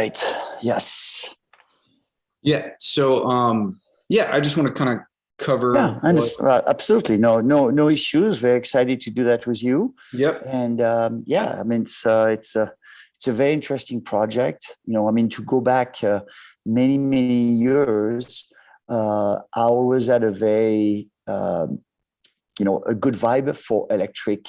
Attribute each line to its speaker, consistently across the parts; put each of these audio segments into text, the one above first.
Speaker 1: Right. Yes.
Speaker 2: Yeah. So, yeah, I just want to kind of cover
Speaker 1: Yeah, and
Speaker 2: what.
Speaker 1: absolutely no issues. Very excited to do that with you.
Speaker 2: Yep.
Speaker 1: And yeah, I mean it's a very interesting project. I mean, to go back many years, I always had a very a good vibe for electric,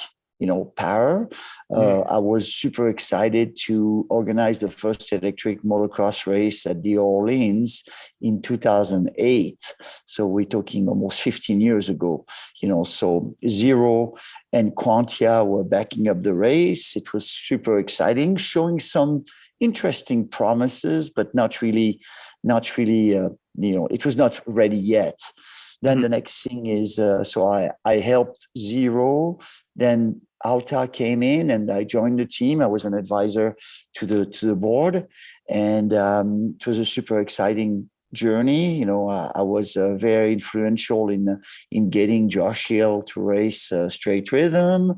Speaker 1: power. I was super excited to organize the first electric motocross race at the Orleans in 2008. So we're talking almost 15 years ago, so Zero and Quantia were backing up the race. It was super exciting, showing some interesting promises, but not really, it was not ready yet. Then the next thing is, so I helped Zero. Then Alta came in and I joined the team. I was an advisor to the board, and it was a super exciting journey. I was very influential in getting Josh Hill to race straight rhythm,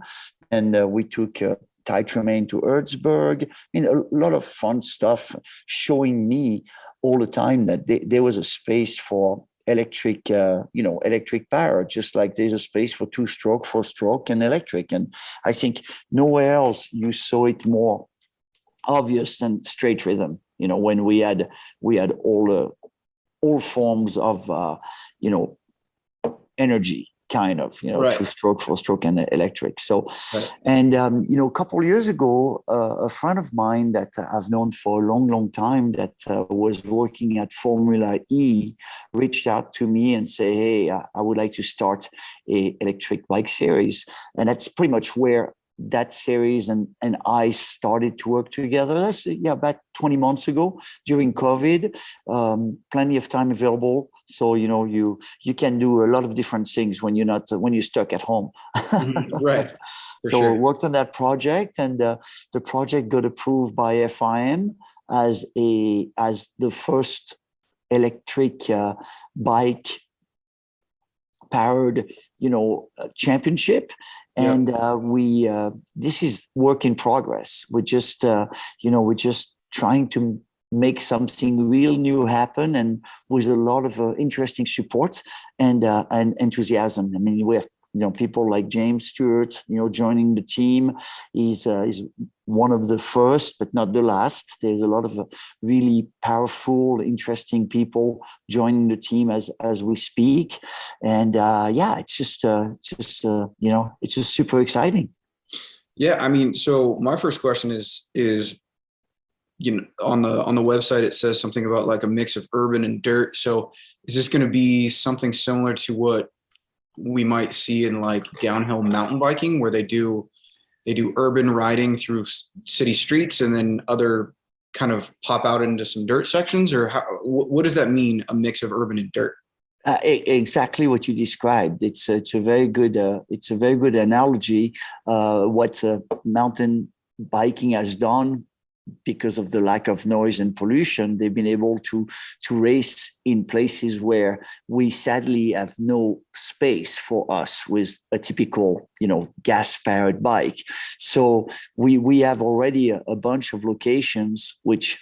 Speaker 1: and we took Ty Tremaine to Erzberg. I mean, a lot of fun stuff, showing me all the time that there was a space for electric power, just like there's a space for two-stroke, four-stroke, and electric. And I think nowhere else you saw it more obvious than straight rhythm. When we had all forms of energy, kind of,
Speaker 2: Right.
Speaker 1: two-stroke, four-stroke, and electric. So,
Speaker 2: Right.
Speaker 1: and a couple of years ago, a friend of mine that I've known for a long time, that was working at Formula E, reached out to me and say, "Hey, I would like to start a electric bike series," and that's pretty much where that series and I started to work together. That's, about 20 months ago during COVID. Plenty of time available, so you can do a lot of different things when you're stuck at home.
Speaker 2: Right. For
Speaker 1: So
Speaker 2: sure.
Speaker 1: worked on that project, and the project got approved by FIM as the first electric bike powered championship. And this is work in progress. We're just trying to make something real new happen, and with a lot of interesting support and enthusiasm. I mean, we have people like James Steward, joining the team. He's one of the first, but not the last. There's a lot of really powerful, interesting people joining the team as we speak. And it's just super exciting.
Speaker 2: Yeah. I mean, so my first question is, on the website, it says something about like a mix of urban and dirt. So is this going to be something similar to what we might see in like downhill mountain biking, where they do urban riding through city streets and then other kind of pop out into some dirt sections? Or what does that mean, a mix of urban and dirt?
Speaker 1: Exactly what you described. It's a very good analogy. What mountain biking has done, because of the lack of noise and pollution, they've been able to race in places where we sadly have no space for us with a typical, gas-powered bike. So we have already a bunch of locations which,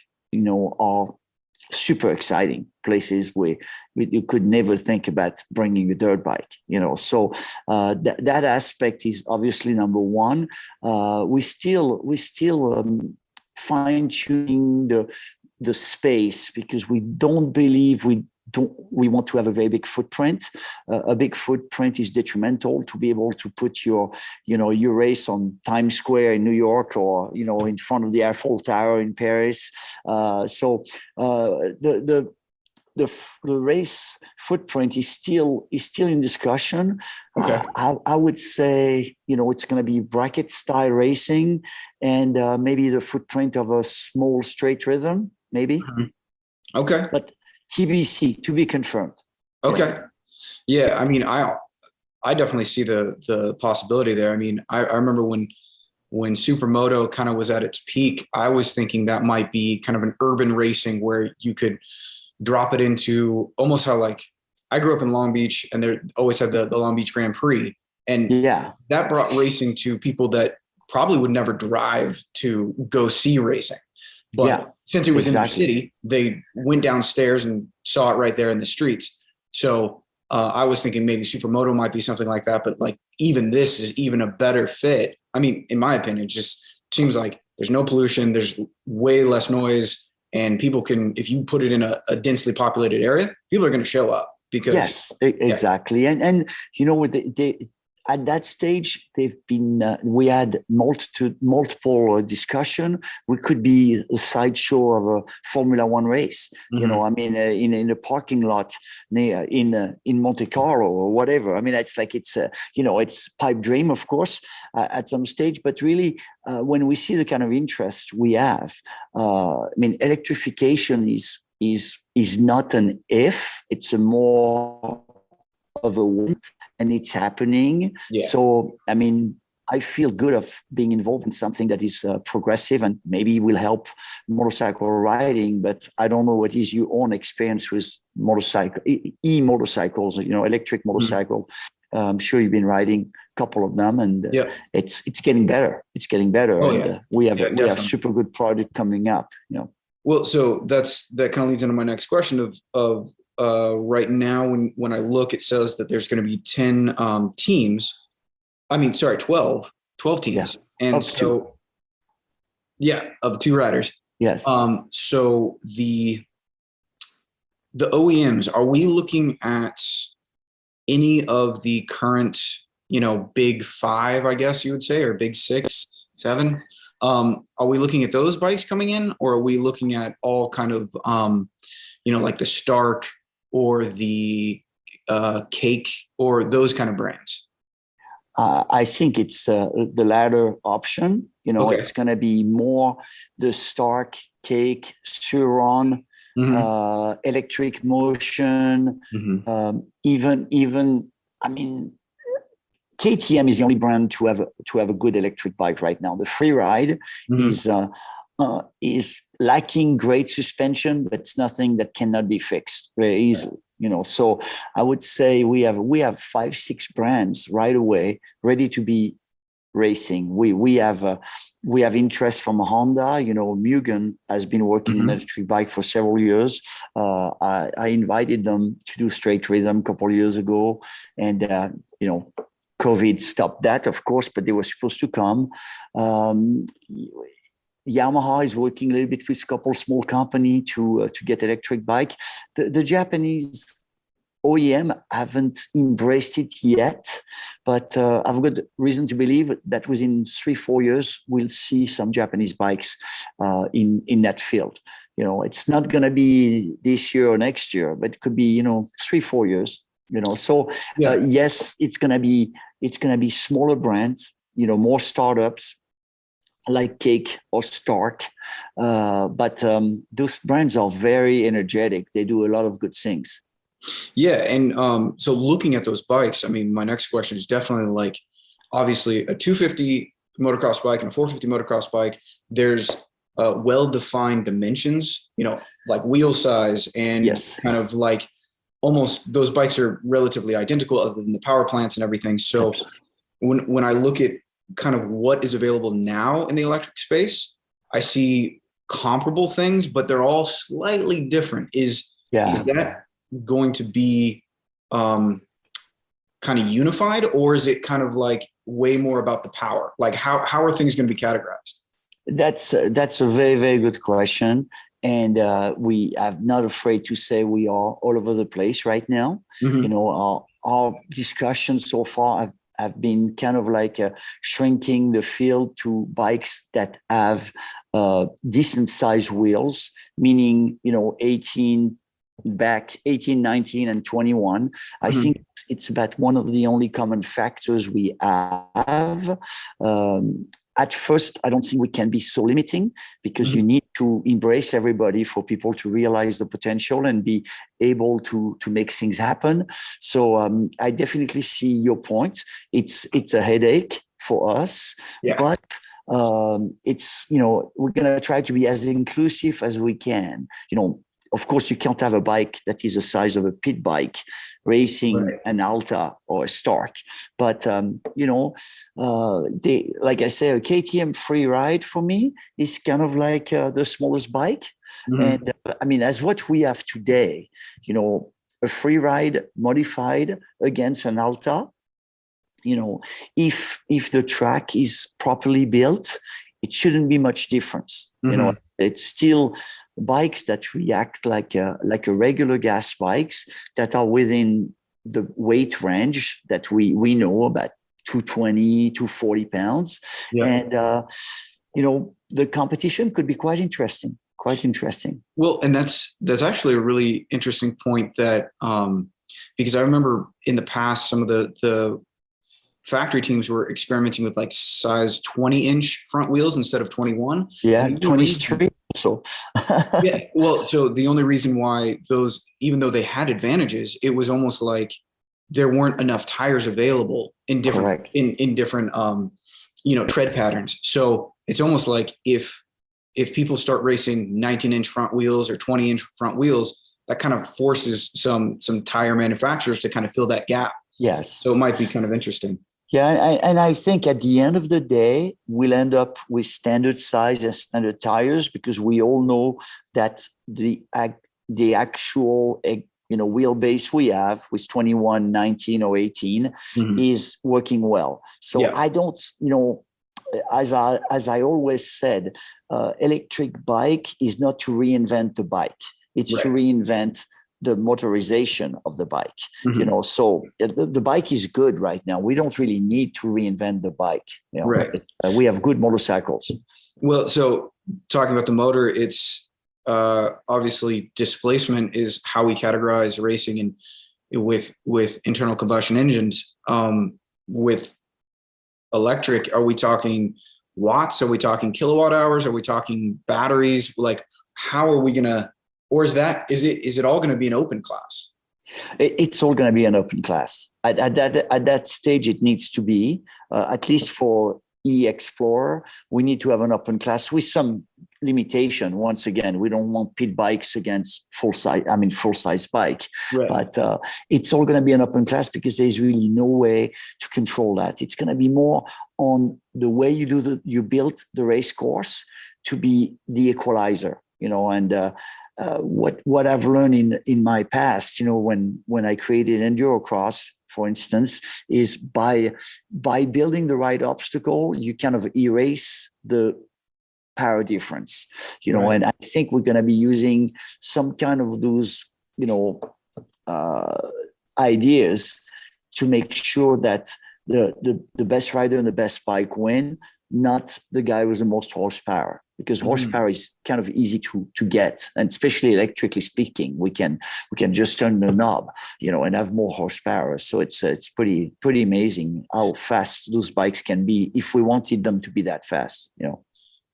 Speaker 1: are super exciting places where you could never think about bringing a dirt bike, So that aspect is obviously number one. We still fine-tuning the space, because we don't believe we want to have a very big footprint. A big footprint is detrimental to be able to put your race on Times Square in New York, or in front of the Eiffel Tower in Paris. So the race footprint is still in discussion.
Speaker 2: Okay.
Speaker 1: I would say, it's going to be bracket style racing, and maybe the footprint of a small straight rhythm, maybe.
Speaker 2: Mm-hmm. Okay.
Speaker 1: But TBC, to be confirmed.
Speaker 2: Okay. Yeah. I mean, I definitely see the possibility there. I mean, I remember when Supermoto kind of was at its peak, I was thinking that might be kind of an urban racing where you could drop it into almost how, like, I grew up in Long Beach, and they always had the Long Beach Grand Prix. And that brought racing to people that probably would never drive to go see racing. But since it was in the
Speaker 1: exactly.
Speaker 2: city, they went downstairs and saw it right there in the streets. So I was thinking maybe Supermoto might be something like that, but like even this is even a better fit. I mean, in my opinion, it just seems like there's no pollution, there's way less noise, and people can, if you put it in a densely populated area, people are going to show up because
Speaker 1: exactly. And you know what, they at that stage, they've been. We had multiple discussion. We could be a sideshow of a Formula One race.
Speaker 2: Mm-hmm.
Speaker 1: You know, I mean, in a parking lot near in Monte Carlo or whatever. I mean, it's like it's it's pipe dream, of course, at some stage. But really, when we see the kind of interest we have, I mean, electrification is not an if; it's a more of a when. And it's happening.
Speaker 2: Yeah.
Speaker 1: So, I mean, I feel good of being involved in something that is progressive and maybe will help motorcycle riding. But I don't know what is your own experience with motorcycle, e-motorcycles, electric motorcycle. I'm sure you've been riding a couple of them, and it's getting better. It's getting better.
Speaker 2: Oh,
Speaker 1: and we have super good product coming up.
Speaker 2: Well, so that kind of leads into my next question of right now, when I look, it says that there's going to be 10 teams. I mean, sorry, 12 teams. Yeah. And of so, of 2 riders.
Speaker 1: Yes.
Speaker 2: So the OEMs, are we looking at any of the current, big 5, I guess you would say, or big 6, 7? Are we looking at those bikes coming in, or are we looking at all kind of, like the Stark or the Cake or those kind of brands?
Speaker 1: I think it's the latter option. It's going to be more the Stark, Cake, Suron, Electric Motion, even. I mean, KTM is the only brand to have a good electric bike right now. The Freeride is lacking great suspension, but it's nothing that cannot be fixed very easily. So I would say we have 5-6 brands right away ready to be racing. We have interest from Honda. Mugen has been working on electric bike for several years. I invited them to do straight rhythm a couple of years ago, and COVID stopped that, of course, but they were supposed to come. Yamaha is working a little bit with a couple small company to get electric bike. The Japanese OEM haven't embraced it yet, but I've got reason to believe that within 3-4 years we'll see some Japanese bikes in that field. It's not going to be this year or next year, but it could be 3-4 years. So yes, it's going to be smaller brands, more startups, like Cake or Stark, but those brands are very energetic. They do a lot of good things.
Speaker 2: Yeah, and so looking at those bikes, I mean, my next question is definitely like, obviously, a 250 motocross bike and a 450 motocross bike. There's well-defined dimensions, like wheel size and kind of like almost those bikes are relatively identical, other than the power plants and everything. So when I look at kind of what is available now in the electric space, I see comparable things, but they're all slightly different. Is that going to be kind of unified, or is it kind of like way more about the power? Like how are things going to be categorized? That's
Speaker 1: a very, very good question. And we are not afraid to say we are all over the place right now. Our discussions so far have been kind of like shrinking the field to bikes that have decent size wheels, meaning 18, 19, and 21. I think it's about one of the only common factors we have. At first, I don't think we can be so limiting, because you need to embrace everybody for people to realize the potential and be able to make things happen. So I definitely see your point. It's a headache for us, but it's we're gonna try to be as inclusive as we can. of course, you can't have a bike that is the size of a pit bike racing an Alta or a Stark. But, like I say, a KTM free ride for me is kind of like the smallest bike. And as what we have today, a free ride modified against an Alta, if the track is properly built, it shouldn't be much difference. It's still bikes that react like a regular gas bikes that are within the weight range that we know, about 220, 240 pounds. And, the competition could be quite interesting.
Speaker 2: Well, and that's actually a really interesting point that, because I remember in the past, some of the factory teams were experimenting with like size 20-inch front wheels instead of 21.
Speaker 1: Yeah, 23. So
Speaker 2: yeah, well, so the only reason why those, even though they had advantages, it was almost like there weren't enough tires available in different in different tread patterns. So it's almost like if people start racing 19-inch front wheels or 20-inch front wheels, that kind of forces some tire manufacturers to kind of fill that gap.
Speaker 1: Yes.
Speaker 2: So it might be kind of interesting.
Speaker 1: Yeah, and I think at the end of the day, we'll end up with standard size and standard tires, because we all know that the actual wheelbase we have with 21, 19, or 18 is working well. So I don't, as I always said, electric bike is not to reinvent the bike; it's to reinvent the motorization of the bike. So the bike is good right now. We don't really need to reinvent the bike. We have good motorcycles.
Speaker 2: Well, so talking about the motor, it's obviously displacement is how we categorize racing, and with internal combustion engines. With electric, are we talking watts? Are we talking kilowatt hours? Are we talking batteries? Like, how are we gonna? Or is it all going to be an open class?
Speaker 1: It's all going to be an open class. At that stage, it needs to be, at least for E-Xplorer, we need to have an open class with some limitation. Once again, we don't want pit bikes against full size bike. But it's all going to be an open class, because there's really no way to control that. It's going to be more on the way you build the race course to be the equalizer, what I've learned in my past, when I created Endurocross, for instance, is by building the right obstacle, you kind of erase the power difference, and I think we're going to be using some kind of those, ideas to make sure that the best rider and the best bike win, not the guy with the most horsepower. Because horsepower is kind of easy to get, and especially electrically speaking, we can just turn the knob, and have more horsepower. So it's pretty amazing how fast those bikes can be if we wanted them to be that fast.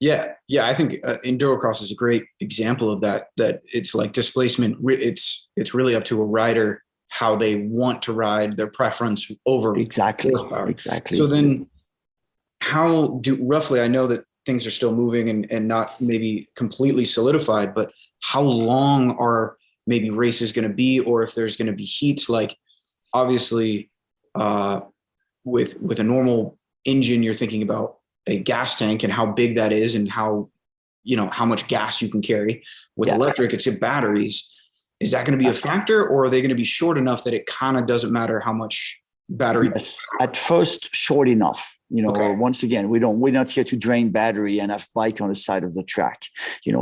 Speaker 2: Yeah. I think Endurocross is a great example of that. That it's like displacement. It's really up to a rider how they want to ride, their preference over horsepower.
Speaker 1: Exactly.
Speaker 2: So then, how do roughly? I know that things are still moving and not maybe completely solidified, but how long are maybe races going to be, or if there's going to be heats? Like, obviously, with a normal engine, you're thinking about a gas tank and how big that is and how much gas you can carry. With electric, it's batteries. Is that going to be a factor, or are they going to be short enough that it kind of doesn't matter how much battery?
Speaker 1: Yes, at first, short enough. Once again, we're not here to drain battery and have bike on the side of the track.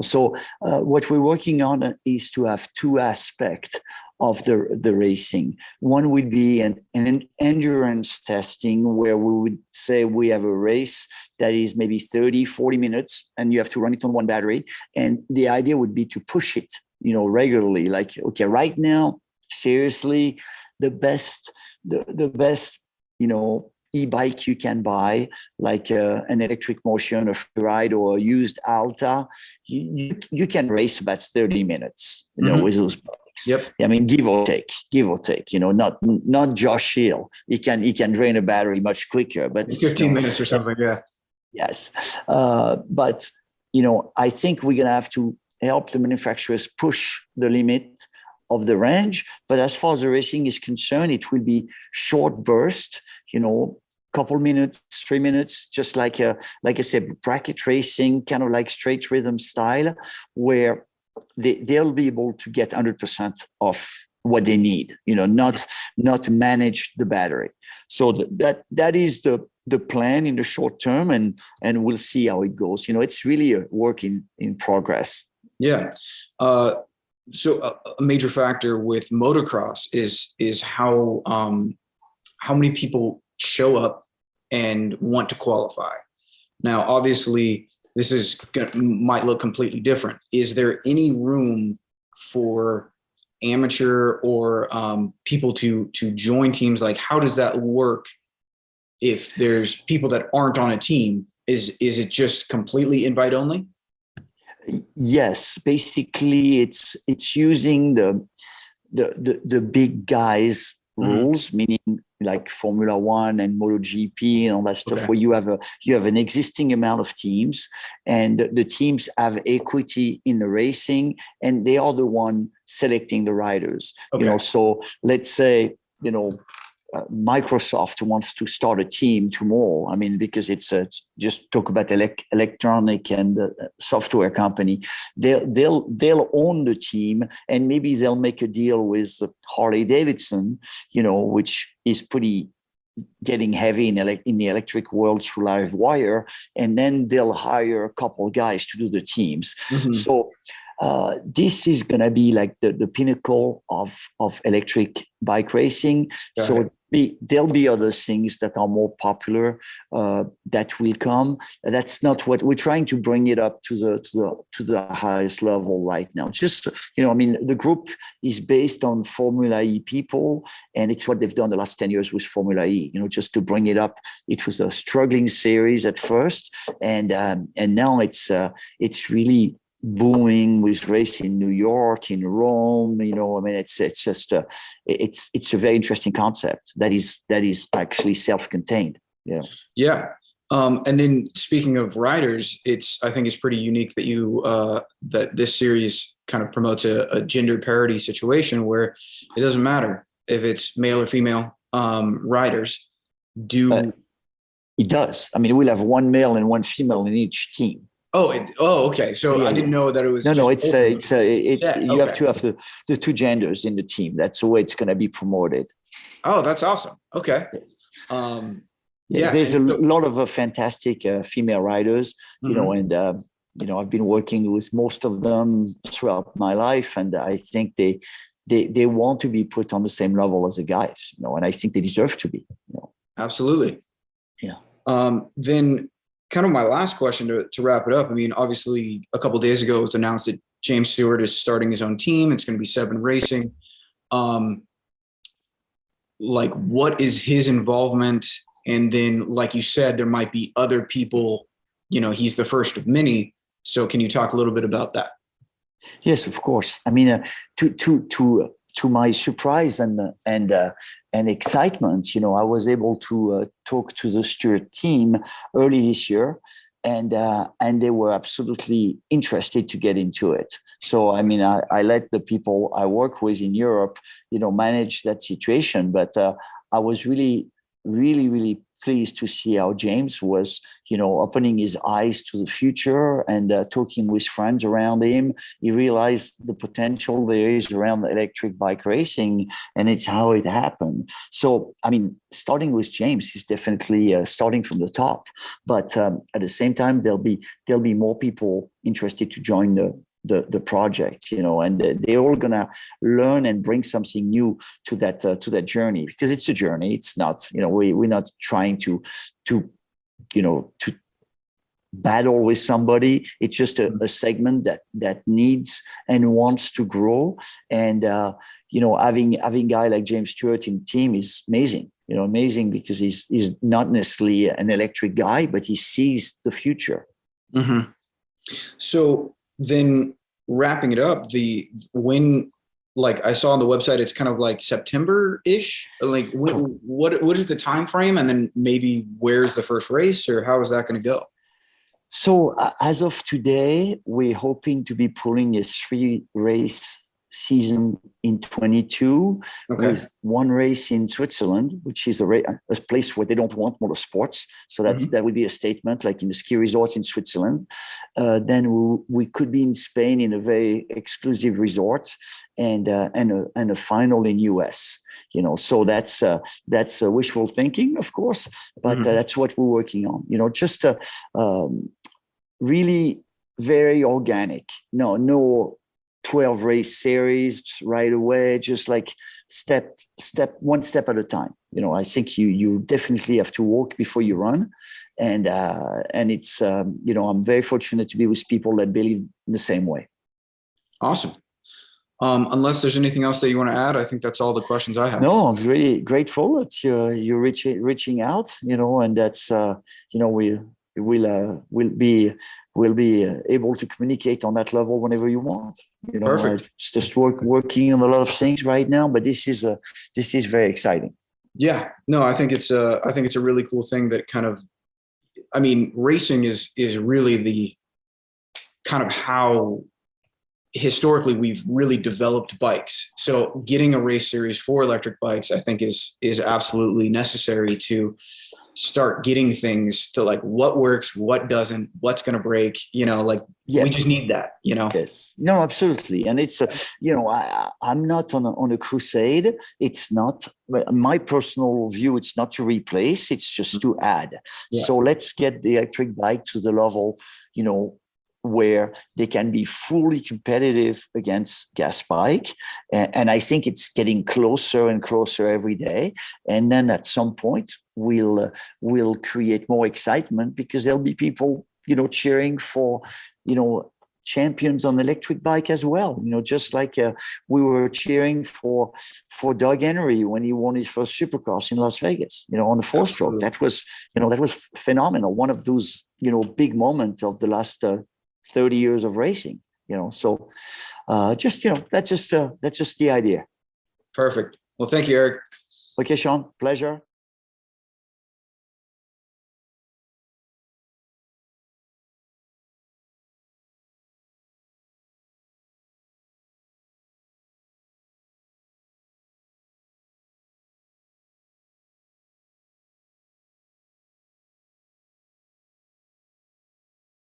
Speaker 1: So what we're working on is to have two aspects of the racing. One would be an endurance testing, where we would say we have a race that is maybe 30, 40 minutes, and you have to run it on one battery. And the idea would be to push it, regularly. Like, okay, right now, seriously, the best, e-bike you can buy, like an electric motion, a free ride, or a used Alta, you can race about 30 minutes, with those bikes.
Speaker 2: Yep.
Speaker 1: I mean, give or take, not Josh Hill. He can drain a battery much quicker, but
Speaker 2: 15 minutes or something. Yeah.
Speaker 1: Yes. But, I think we're going to have to help the manufacturers push the limit of the range. But as far as the racing is concerned, it will be short burst, couple minutes, 3 minutes, just like I said, bracket racing, kind of like straight rhythm style, where they'll be able to get 100% of what they need, not manage the battery. So that is the plan in the short term, and we'll see how it goes. It's really a work in progress.
Speaker 2: Yeah. So a major factor with motocross is how many people show up and want to qualify. Now, obviously, this might look completely different. Is there any room for amateur or people to join teams? Like, how does that work if there's people that aren't on a team? Is it just completely invite only?
Speaker 1: Yes, basically it's using the big guys rules, meaning like Formula One and MotoGP and all that stuff, where you have an existing amount of teams, and the teams have equity in the racing, and they are the one selecting the riders. So let's say Microsoft wants to start a team tomorrow. I mean, because it's just talk about electronic and software company. They'll own the team, and maybe they'll make a deal with Harley Davidson, which is pretty getting heavy in the electric world through live wire, and then they'll hire a couple of guys to do the teams. So this is going to be like the pinnacle of electric bike racing. So there'll be other things that are more popular that will come. That's not what we're trying to bring it up to the highest level right now. Just, the group is based on Formula E people, and it's what they've done the last 10 years with Formula E, just to bring it up. It was a struggling series at first, and now it's really booming with race in New York, in Rome. It's just it's a very interesting concept that is actually self-contained.
Speaker 2: Yeah. And then speaking of riders, I think it's pretty unique that that this series kind of promotes a gender parity situation where it doesn't matter if it's male or female riders. It
Speaker 1: does. I mean, we'll have one male and one female in each team.
Speaker 2: Okay. So I didn't know that it was.
Speaker 1: No. You have to have the two genders in the team. That's the way it's going to be promoted.
Speaker 2: Oh, that's awesome. Okay.
Speaker 1: There's a lot of fantastic female riders, and I've been working with most of them throughout my life, and I think they want to be put on the same level as the guys, and I think they deserve to be.
Speaker 2: Absolutely.
Speaker 1: Yeah.
Speaker 2: Then, kind of my last question to wrap it up. I mean, obviously, a couple of days ago, it was announced that James Steward is starting his own team. It's going to be 7 Racing. Like, what is his involvement? And then, like you said, there might be other people. He's the first of many. So, can you talk a little bit about that?
Speaker 1: Yes, of course. I mean, to my surprise and excitement, I was able to talk to the Stewart team early this year, and they were absolutely interested to get into it. So, I mean, I let the people I work with in Europe, manage that situation. But I was really, really, really pleased to see how James was, opening his eyes to the future and talking with friends around him. He realized the potential there is around the electric bike racing, and it's how it happened. So, I mean, starting with James is definitely starting from the top, but at the same time, there'll be more people interested to join the project, and they're all gonna learn and bring something new to that journey, because it's a journey. It's not, we're not trying to battle with somebody. It's just a segment that needs and wants to grow. And having a guy like James Stewart in the team is amazing. Amazing because he's not necessarily an electric guy, but he sees the future.
Speaker 2: Mm-hmm. So then, wrapping it up, like I saw on the website, it's kind of like September-ish. Like, what is the time frame, and then maybe where's the first race, or how is that going to go?
Speaker 1: So as of today, we're hoping to be pulling a 3-race season in 22 with one race in Switzerland, which is a place where they don't want motorsports. So that would be a statement, like in the ski resort in Switzerland. Then we could be in Spain in a very exclusive resort, and a final in US. So that's wishful thinking, of course, but that's what we're working on. Just really very organic. No 12 race series right away, just like one step at a time. I think you definitely have to walk before you run, and it's I'm very fortunate to be with people that believe in the same way.
Speaker 2: Awesome. Unless there's anything else that you want to add, I think that's all the questions I have.
Speaker 1: No, I'm really grateful that you're reaching out, and that's we'll be able to communicate on that level whenever you want.
Speaker 2: Perfect.
Speaker 1: It's just working on a lot of things right now, but this is very exciting.
Speaker 2: Yeah, no, I think it's a really cool thing that kind of, racing is really the kind of how historically we've really developed bikes. So getting a race series for electric bikes, I think is absolutely necessary to start getting things to like what works, what doesn't, what's going to break, yes. We just need that,
Speaker 1: Yes, no, absolutely. And it's, I'm not on a crusade. It's not my personal view. It's not to replace, it's just to add. Yeah. So let's get the electric bike to the level, where they can be fully competitive against gas bike. And I think it's getting closer and closer every day. And then at some point we'll create more excitement, because there'll be people, cheering for, champions on electric bike as well. Just like we were cheering for Doug Henry when he won his first Supercross in Las Vegas, on the 4-stroke. That was phenomenal. One of those, big moments of the last 30 years of racing, so that's just the idea.
Speaker 2: Perfect. Well, thank you, Eric.
Speaker 1: Okay, Sean, pleasure.